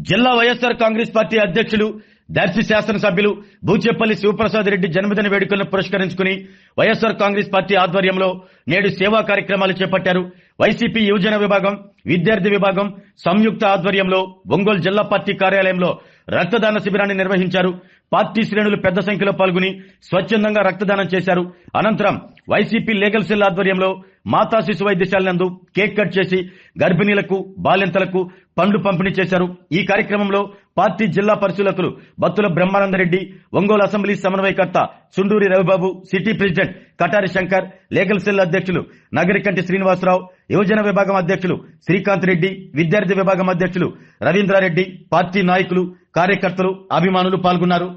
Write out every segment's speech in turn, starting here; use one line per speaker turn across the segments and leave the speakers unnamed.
జిల్లా వైఎస్ఆర్ కాంగ్రెస్ పార్టీ అధ్యక్షులు దర్శి శాసనసభ్యులు బూచేపల్లి శివప్రసాద్ రెడ్డి జన్మదిన వేడుకలను పురస్కరించుకుని వైఎస్ఆర్ కాంగ్రెస్ పార్టీ ఆధ్వర్యంలో నేడు సేవా కార్యక్రమాలు చేపట్టారు. వైసీపీ యువజన విభాగం, విద్యార్థి విభాగం సంయుక్త ఆధ్వర్యంలో ఒంగోలు జిల్లా పార్టీ కార్యాలయంలో రక్తదాన శిబిరాన్ని నిర్వహించారు. పార్టీ శ్రేణులు పెద్ద సంఖ్యలో పాల్గొని స్వచ్ఛందంగా రక్తదానం చేశారు. అనంతరం వైసీపీ లీగల్ సెల్ ఆధ్వర్యంలో మాతా శిశు వైద్యశాల నందు కేక్ కట్ చేసి గర్భిణీలకు, బాలింతలకు పండ్లు పంపిణీ చేశారు. ఈ కార్యక్రమంలో పార్టీ జిల్లా పరిశీలకులు బత్తుల బ్రహ్మానందరెడ్డి, ఒంగోలు అసెంబ్లీ సమన్వయకర్త Sunduri Ravibabu, city president Katari Shankar, legal cell అధ్యక్షులు నగరికంటి శ్రీనివాసరావు, యువజన విభాగం అధ్యక్షులు శ్రీకాంత్ రెడ్డి, విద్యార్థి విభాగం అధ్యక్షులు రవీంద్రారెడ్డి, పార్టీ నాయకులు, కార్యకర్తలు, అభిమానులు పాల్గొన్నారు.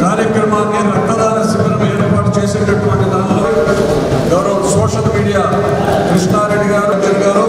కార్యక్రమాన్ని రక్తదాన శిబిరం ఏర్పాటు చేసేటటువంటి దానిలో గౌరవ సోషల్ మీడియా కృష్ణారెడ్డి గారు గౌరవ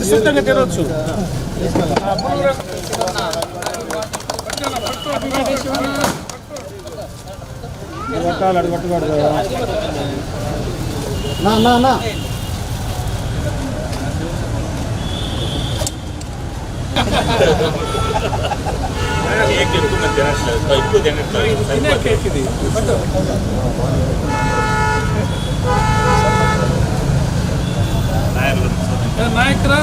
సిద్ధంగా తినవచ్చు. అది పట్టుకోడు నా ఎక్కువ తినట్లేదు. నాయకురా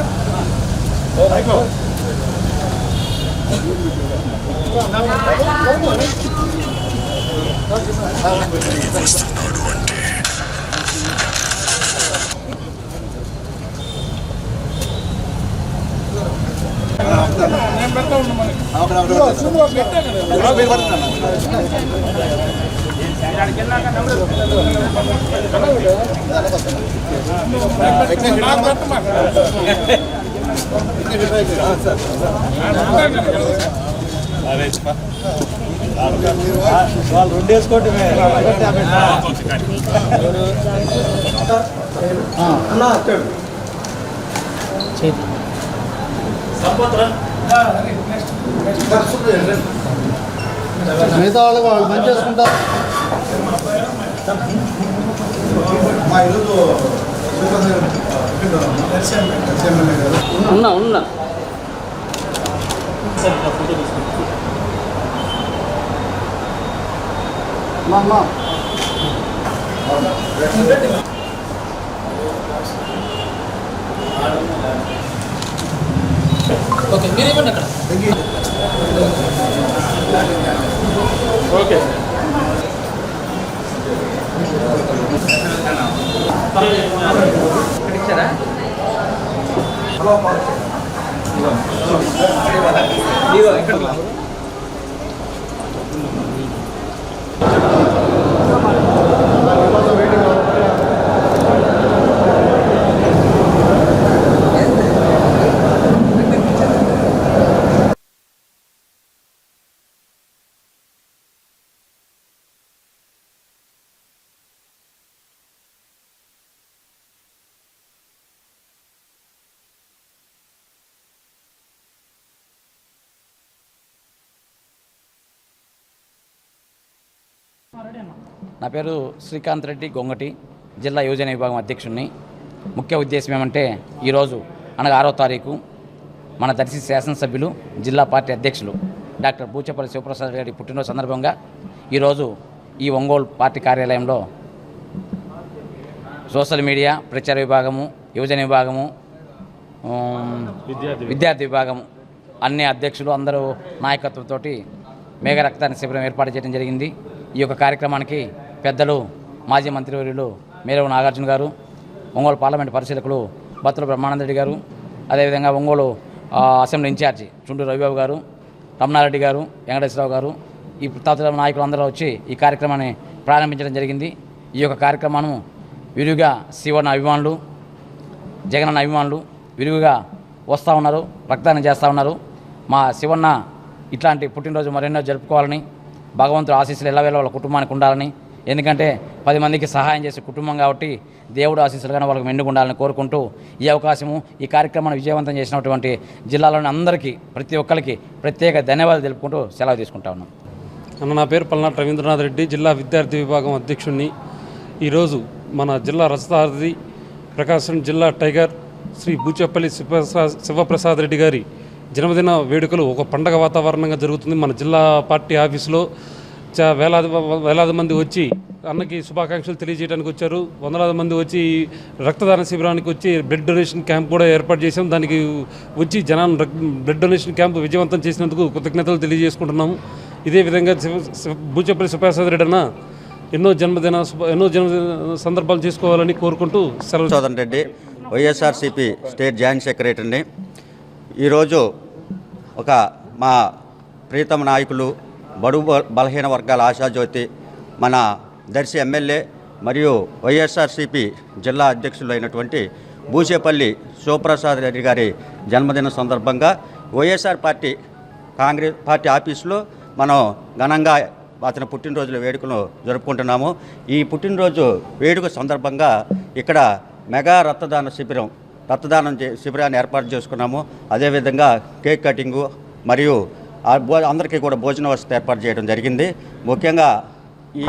నేను పెడతా ఉన్నా వాళ్ళు రెండేసుకోండి. మిగతా వాళ్ళకి వాళ్ళు మంచి చేసుకుంటారు. ఉన్నా ఓకే మీరేమన్నా అక్కడ ఓకే ఇచ్చారా?
నా పేరు శ్రీకాంత్ రెడ్డి గొంగటి, జిల్లా యువజన విభాగం అధ్యక్షుడిని. ముఖ్య ఉద్దేశం ఏమంటే ఈరోజు అనగా 6వ తారీఖు మన దర్శి శాసనసభ్యులు, జిల్లా పార్టీ అధ్యక్షులు డాక్టర్ బూచేపల్లి శివప్రసాద్ రెడ్డి పుట్టినరోజు సందర్భంగా ఈరోజు ఈ ఒంగోలు పార్టీ కార్యాలయంలో సోషల్ మీడియా, ప్రచార విభాగము, యువజన విభాగము, విద్యార్థి విభాగము అన్ని అధ్యక్షులు అందరూ నాయకత్వంతో మేఘ రక్తదాన శిబిరం ఏర్పాటు చేయడం జరిగింది. ఈ యొక్క కార్యక్రమానికి పెద్దలు మాజీ మంత్రివర్యులు మేరవ నాగార్జున గారు, ఒంగోలు పార్లమెంటు పరిశీలకులు బత్తుల బ్రహ్మానందరెడ్డి గారు, అదేవిధంగా ఒంగోలు అసెంబ్లీ ఇన్ఛార్జి చుండూరు రవిబాబు గారు, రమణారెడ్డి గారు, వెంకటేశ్వరరావు గారు, ఈ తదితర నాయకులు అందరూ వచ్చి ఈ కార్యక్రమాన్ని ప్రారంభించడం జరిగింది. ఈ యొక్క కార్యక్రమాన్ని విరివిగా శివన్న అభిమానులు, జగనన్న అభిమానులు విరివిగా వస్తూ ఉన్నారు, రక్తదానం చేస్తూ ఉన్నారు. మా శివన్న ఇట్లాంటి పుట్టినరోజు మరెన్నో జరుపుకోవాలని, భగవంతుడు ఆశీస్సులు ఎల్లవేళ వాళ్ళ కుటుంబానికి ఉండాలని, ఎందుకంటే 10 మందికి సహాయం చేసే కుటుంబం కాబట్టి దేవుడు ఆశీస్సులుగానే వాళ్ళకి మెండుగా ఉండాలని కోరుకుంటూ ఈ అవకాశము, ఈ కార్యక్రమాన్ని విజయవంతం చేసినటువంటి జిల్లాలోని అందరికీ ప్రతి ఒక్కరికి ప్రత్యేక ధన్యవాదాలు తెలుపుకుంటూ సెలవు తీసుకుంటా ఉన్నాం.
నా పేరు పల్నాటి రవీంద్రనాథ్ రెడ్డి, జిల్లా విద్యార్థి విభాగం అధ్యక్షుడిని. ఈరోజు మన జిల్లా రథసారథి, ప్రకాశం జిల్లా టైగర్ శ్రీ బూచేపల్లి శివప్రసాద్ రెడ్డి గారి జన్మదిన వేడుకలు ఒక పండగ వాతావరణంగా జరుగుతుంది. మన జిల్లా పార్టీ ఆఫీసులో వేలాది మంది వచ్చి అన్నకి శుభాకాంక్షలు తెలియజేయడానికి వచ్చారు. వందలాది మంది వచ్చి రక్తదాన శిబిరానికి వచ్చి బ్లడ్ డొనేషన్ క్యాంప్ కూడా ఏర్పాటు చేశాం. దానికి వచ్చి జనాన్ని బ్లడ్ డొనేషన్ క్యాంప్ విజయవంతం చేసినందుకు కృతజ్ఞతలు తెలియజేసుకుంటున్నాము. ఇదే విధంగా బూచేపల్లి శివప్రసాద్ రెడ్డి అన్న ఎన్నో జన్మదిన సందర్భాలు చేసుకోవాలని కోరుకుంటూ సెలవు.
సోదన్ రెడ్డి, వైఎస్ఆర్సీపీ స్టేట్ జాయింట్ సెక్రటరీని. ఈరోజు ఒక మా ప్రీతమ నాయకులు, బడుగు బలహీన వర్గాల ఆశాజ్యోతి, మన దర్శి ఎమ్మెల్యే మరియు వైఎస్ఆర్సీపీ జిల్లా అధ్యక్షులు అయినటువంటి బూచేపల్లి శివప్రసాద్ రెడ్డి గారి జన్మదిన సందర్భంగా వైఎస్ఆర్ కాంగ్రెస్ పార్టీ ఆఫీసులో మనం ఘనంగా అతని పుట్టినరోజుల వేడుకను జరుపుకుంటున్నాము. ఈ పుట్టినరోజు వేడుక సందర్భంగా ఇక్కడ మెగా రక్తదాన శిబిరాన్ని ఏర్పాటు చేసుకున్నాము. అదేవిధంగా కేక్ కటింగు మరియు అందరికీ కూడా భోజన వసతి ఏర్పాటు చేయడం జరిగింది. ముఖ్యంగా ఈ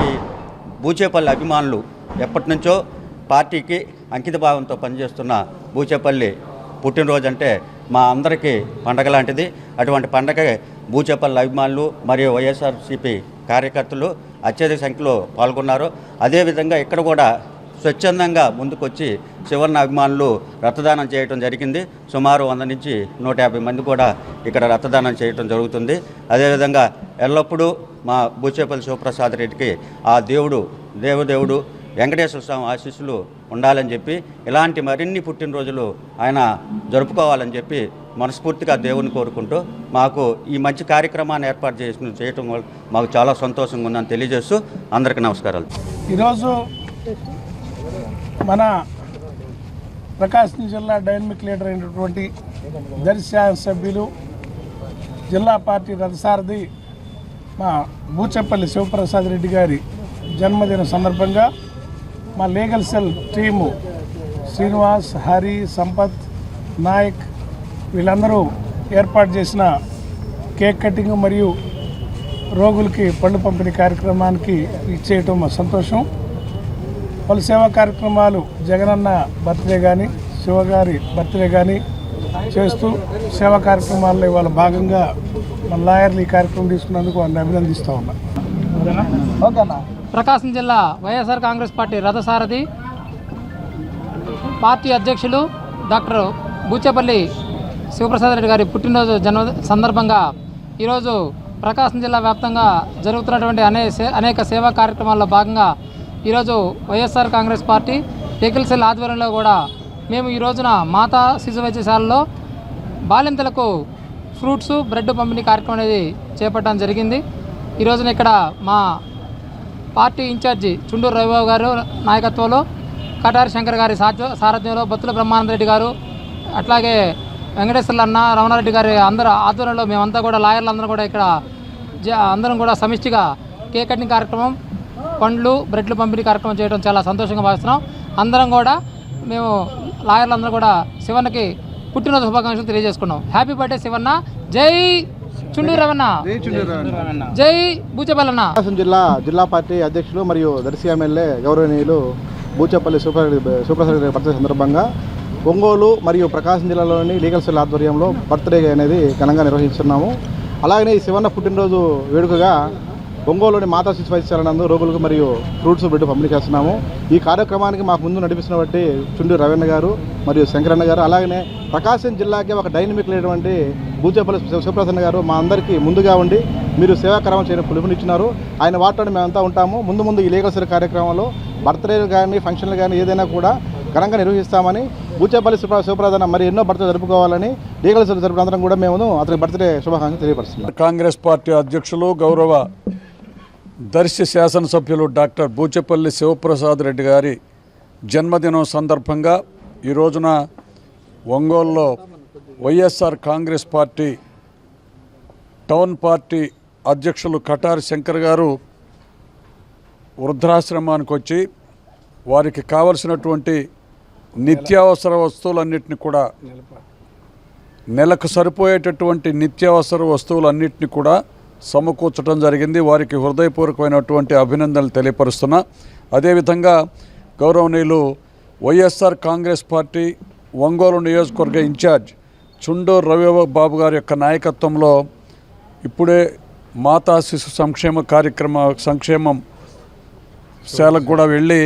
బూచేపల్లి అభిమానులు ఎప్పటి నుంచో పార్టీకి అంకిత భావంతో పనిచేస్తున్న బూచేపల్లి పుట్టినరోజు అంటే మా అందరికీ పండగ లాంటిది. అటువంటి పండగ బూచేపల్లి అభిమానులు మరియు వైఎస్ఆర్సీపీ కార్యకర్తలు అత్యధిక సంఖ్యలో పాల్గొన్నారు. అదేవిధంగా ఇక్కడ కూడా స్వచ్ఛందంగా ముందుకొచ్చి శివన్న అభిమానులు రక్తదానం చేయడం జరిగింది. సుమారు 100 నుంచి 150 మంది కూడా ఇక్కడ రక్తదానం చేయడం జరుగుతుంది. అదేవిధంగా ఎల్లప్పుడూ మా బూచేపల్లి శివప్రసాద్ రెడ్డికి ఆ దేవదేవుడు వెంకటేశ్వర స్వామి ఆశీస్సులు ఉండాలని చెప్పి, ఇలాంటి మరిన్ని పుట్టినరోజులు ఆయన జరుపుకోవాలని చెప్పి మనస్ఫూర్తిగా దేవుని కోరుకుంటూ మాకు ఈ మంచి కార్యక్రమాన్ని ఏర్పాటు చేయడం వల్ల మాకు చాలా సంతోషంగా ఉందని తెలియజేస్తూ అందరికీ నమస్కారాలు.
ఈరోజు మన ప్రకాశం జిల్లా డైనమిక్ లీడర్ అయినటువంటి దర్శి సభ్యులు, జిల్లా పార్టీ రథసారథి మా బూచేపల్లి శివప్రసాద్ రెడ్డి గారి జన్మదిన సందర్భంగా మా legal cell team Srinivas, Hari, Sampath, Naik వీళ్ళందరూ ఏర్పాటు చేసిన కేక్ కటింగ్ మరియు రోగులకి పళ్ళు పంపిణీ కార్యక్రమానికి ఇచ్చేయటం మా సంతోషం. పలు సేవా కార్యక్రమాలు జగనన్న బర్త్డే కానీ, శివగారి బర్త్డే కానీ చేస్తూ సేవా కార్యక్రమాల్లో ఇవాళ భాగంగా మన లాయర్లు ఈ కార్యక్రమం తీసుకున్నందుకు వారిని అభినందిస్తూ ఉన్నా. ఓకేనా.
ప్రకాశం జిల్లా వైఎస్ఆర్ కాంగ్రెస్ పార్టీ రథసారథి, పార్టీ అధ్యక్షులు డాక్టర్ బూచేపల్లి శివప్రసాద్ రెడ్డి గారి పుట్టినరోజు సందర్భంగా ఈరోజు ప్రకాశం జిల్లా వ్యాప్తంగా జరుగుతున్నటువంటి అనేక సేవా కార్యక్రమాల్లో భాగంగా ఈరోజు YSR Congress party legal cell ఆధ్వర్యంలో కూడా మేము ఈ రోజున మాతా శిశు వైద్యశాలలో బాలింతలకు ఫ్రూట్స్, బ్రెడ్ పంపిణీ కార్యక్రమం అనేది చేపట్టడం జరిగింది. ఈ రోజున ఇక్కడ మా పార్టీ ఇన్ఛార్జి చుండూరు రవిబాబు గారు నాయకత్వంలో, కటారి శంకర్ గారి సారథ్యంలో, బత్తుల బ్రహ్మానందరెడ్డి గారు, అట్లాగే వెంకటేశ్వర్లు అన్న, రమణారెడ్డి గారి అందరూ ఆధ్వర్యంలో మేమంతా కూడా లాయర్లు అందరూ కూడా ఇక్కడ అందరం కూడా సమిష్టిగా కేక్ కటింగ్ కార్యక్రమం, పండ్లు, బ్రెడ్లు పంపిణీ కార్యక్రమం చేయడం చాలా సంతోషంగా భావిస్తున్నాం. అందరం కూడా మేము లాయర్లందరూ కూడా శివన్నకి పుట్టినరోజు శుభాకాంక్షలు తెలియజేసుకున్నాం. Happy birthday Shivanna. జై చుండూరు రవణ, జై బూచేపల్లన్న.
ప్రకాశం జిల్లా పార్టీ అధ్యక్షులు మరియు దర్శి ఎమ్మెల్యే గౌరవనీయులు బూచేపల్లి శివప్రసాద్ బర్త్డే సందర్భంగా ఒంగోలు మరియు ప్రకాశం జిల్లాలోని లీగల్ సెల్ ఆధ్వర్యంలో బర్త్డే అనేది ఘనంగా నిర్వహిస్తున్నాము. అలాగనే ఈ శివన్న పుట్టినరోజు వేడుకగా ఒంగోలులోని మాతా శిశు వైద్యశాల నందు రోగులకు మరియు ఫ్రూట్స్ బ్రెడ్ పంపిణీ చేస్తున్నాము. ఈ కార్యక్రమానికి మాకు ముందు నడిపిస్తున్న బట్టి చుండూరు రవీణ గారు మరియు శంకరన్న గారు, అలాగనే ప్రకాశం జిల్లాకి ఒక డైనమిక్ లేనటువంటి బూచేపల్లి శివప్రసన్న గారు మా అందరికీ ముందుగా ఉండి మీరు సేవాకర్మ చేయడం పిలుపునిచ్చినారు. ఆయన వాటిలో మేమంతా ఉంటాము. ముందు ఈ లీగల్ సెల్ కార్యక్రమంలో బర్త్డేలు కానీ ఫంక్షన్లు కానీ ఏదైనా కూడా ఘనంగా నిర్వహిస్తామని, బూచేపల్లి శివప్రసన్న మరి ఎన్నో బర్త్డే జరుపుకోవాలని లీగల్ సెల్ జరుపునంతరం కూడా మేము అతని బర్త్డే శుభాకాంక్షలు తెలియపరుస్తున్నాం.
కాంగ్రెస్ పార్టీ అధ్యక్షులు గౌరవ దర్శి శాసనసభ్యులు డాక్టర్ బూచేపల్లి శివప్రసాద్ రెడ్డి గారి జన్మదినం సందర్భంగా ఈ రోజున ఒంగోలులో YSR Congress party town party అధ్యక్షులు కటారి శంకర్ గారు వృద్ధాశ్రమానికి వచ్చి వారికి కావలసినటువంటి నిత్యావసర వస్తువులన్నింటినీ కూడా నెలకు సరిపోయేటటువంటి నిత్యావసర వస్తువులన్నింటినీ కూడా సమకూర్చడం జరిగింది. వారికి హృదయపూర్వకమైనటువంటి అభినందనలు తెలియపరుస్తున్నా. అదేవిధంగా గౌరవనీయులు వైఎస్ఆర్ కాంగ్రెస్ పార్టీ ఒంగోలు నియోజకవర్గ ఇన్ఛార్జ్ చుండూరు రవి బాబు గారి యొక్క నాయకత్వంలో ఇప్పుడే మాతా శిశు సంక్షేమం శాలకు కూడా వెళ్ళి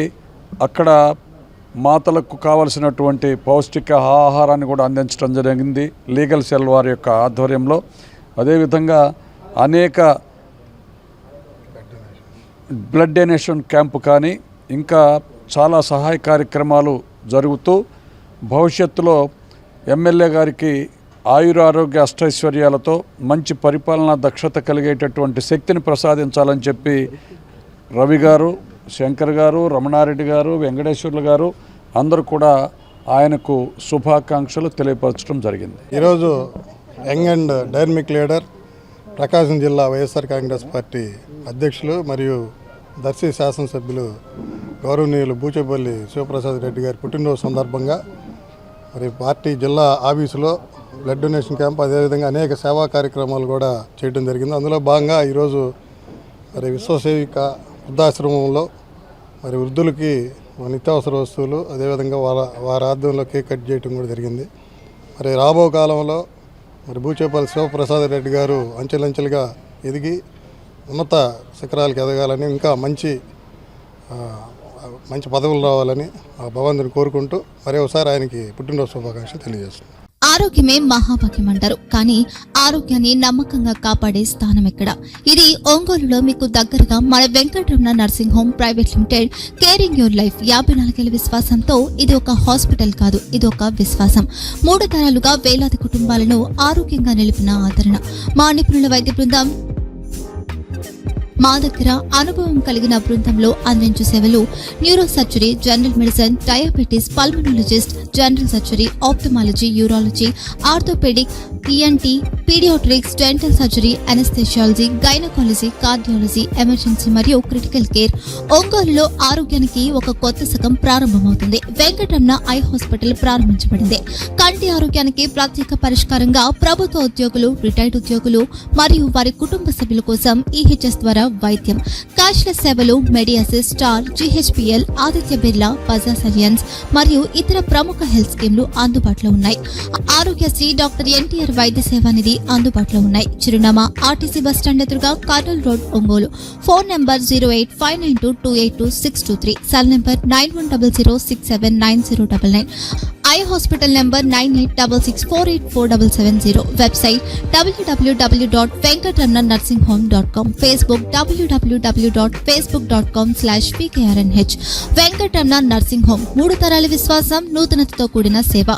అక్కడ మాతలకు కావలసినటువంటి పౌష్టిక ఆహారాన్ని కూడా అందించడం జరిగింది లీగల్ సెల్ వారి యొక్క ఆధ్వర్యంలో. అదేవిధంగా అనేక బ్లడ్ డొనేషన్ క్యాంపు కానీ ఇంకా చాలా సహాయ కార్యక్రమాలు జరుగుతూ భవిష్యత్తులో ఎమ్మెల్యే గారికి ఆయురారోగ్య అష్టైశ్వర్యాలతో మంచి పరిపాలనా దక్షత కలిగేటటువంటి శక్తిని ప్రసాదించాలని చెప్పి రవి గారు, శంకర్ గారు, రమణారెడ్డి గారు, వెంకటేశ్వర్లు గారు అందరూ కూడా ఆయనకు శుభాకాంక్షలు తెలియపరచడం జరిగింది.
ఈరోజు యంగ్ అండ్ డైనమిక్ లీడర్ ప్రకాశం జిల్లా వైఎస్ఆర్ కాంగ్రెస్ పార్టీ అధ్యక్షులు మరియు దర్శి శాసనసభ్యులు గౌరవనీయులు బూచేపల్లి శివప్రసాద్ రెడ్డి గారి పుట్టినరోజు సందర్భంగా మరి పార్టీ జిల్లా ఆఫీసులో బ్లడ్ డొనేషన్ క్యాంప్ అదేవిధంగా అనేక సేవా కార్యక్రమాలు కూడా చేయడం జరిగింది. అందులో భాగంగా ఈరోజు మరి విశ్వసేవిక వృద్ధాశ్రమంలో మరి వృద్ధులకి నిత్యావసర వస్తువులు అదేవిధంగా వారి ఆధ్వర్యంలో కేక్ కట్ చేయడం కూడా జరిగింది. మరి రాబో కాలంలో మరి బూచేపల్లి శివప్రసాద్ రెడ్డి గారు అంచెలంచెలుగా ఎదిగి ఉన్నత శిఖరాలకు ఎదగాలని ఇంకా మంచి పదవులు రావాలని ఆ భగవంతుని కోరుకుంటూ మరి ఒకసారి ఆయనకి పుట్టినరోజు శుభాకాంక్షలు తెలియజేస్తున్నాను.
ఆరోగ్యమే మహాభాగ్యం అంటారు, కానీ ఆరోగ్యాన్ని నమ్మకంగా కాపాడే స్థానం ఎక్కడ? ఇది ఒంగోలులో మీకు దగ్గరగా మన Venkataramana nursing home private limited. Caring your life 54 ఏళ్ల విశ్వాసంతో ఇది ఒక హాస్పిటల్ కాదు, ఇది ఒక విశ్వాసం. 3 తరాలుగా వేలాది కుటుంబాలను ఆరోగ్యంగా నిలిపిన ఆదరణ. మా నిపుణుల వైద్య బృందం మా దగ్గర అనుభవం కలిగిన బృందంలో అందించే సేవలు neuro surgery, general medicine, diabetes, pulmonologist, general surgery, ophthalmology, urology, orthopaedic, ENT, paediatrics, dental surgery, anaesthesiology, gynaecology, cardiology, emergency మరియు క్రిటికల్ కేర్. ఒంగోలులో ఆరోగ్యానికి ఒక కొత్త శకం ప్రారంభమవుతుంది. వెంకటరమణ ఐ హాస్పిటల్ ప్రారంభించబడింది. కంటి ఆరోగ్యానికి ప్రత్యేక పరిష్కారంగా ప్రభుత్వ ఉద్యోగులు, రిటైర్డ్ ఉద్యోగులు మరియు వారి కుటుంబ సభ్యుల కోసం ఈహెచ్ఎస్ ద్వారా వైద్యం. క్యాష్లెస్ సేవలు మెడియాసిస్, స్టార్, జీహెచ్పీఎల్, ఆదిత్య బిర్లా, బజాజ్ అలియన్స్ మరియు ఇతర ప్రముఖ హెల్త్ స్కీమ్లు అందుబాటులో ఉన్నాయి. ఆరోగ్యశ్రీ, డాక్టర్ ఎన్టీఆర్ వైద్య సేవా నిధి అందుబాటులో ఉన్నాయి. చిరునామా ఆర్టీసీ బస్టాండ్ ఎదురుగా, Kurnool road, Ongole. Phone number 08592282623, cell number 9100679099, eye hospital number 9866484770, website www.venkatramanarsinghome.com, Facebook www.facebook.com/pkrnh. Venkataramana nursing home, 3 తరాల విశ్వాసం, నూతనతతో కూడిన సేవ.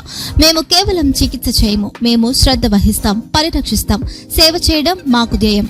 మేము కేవలం చికిత్స చేయము, మేము శ్రద్ధ వహిస్తాం, పరిరక్షిస్తాం. సేవ చేయడం మాకు ధ్యేయం.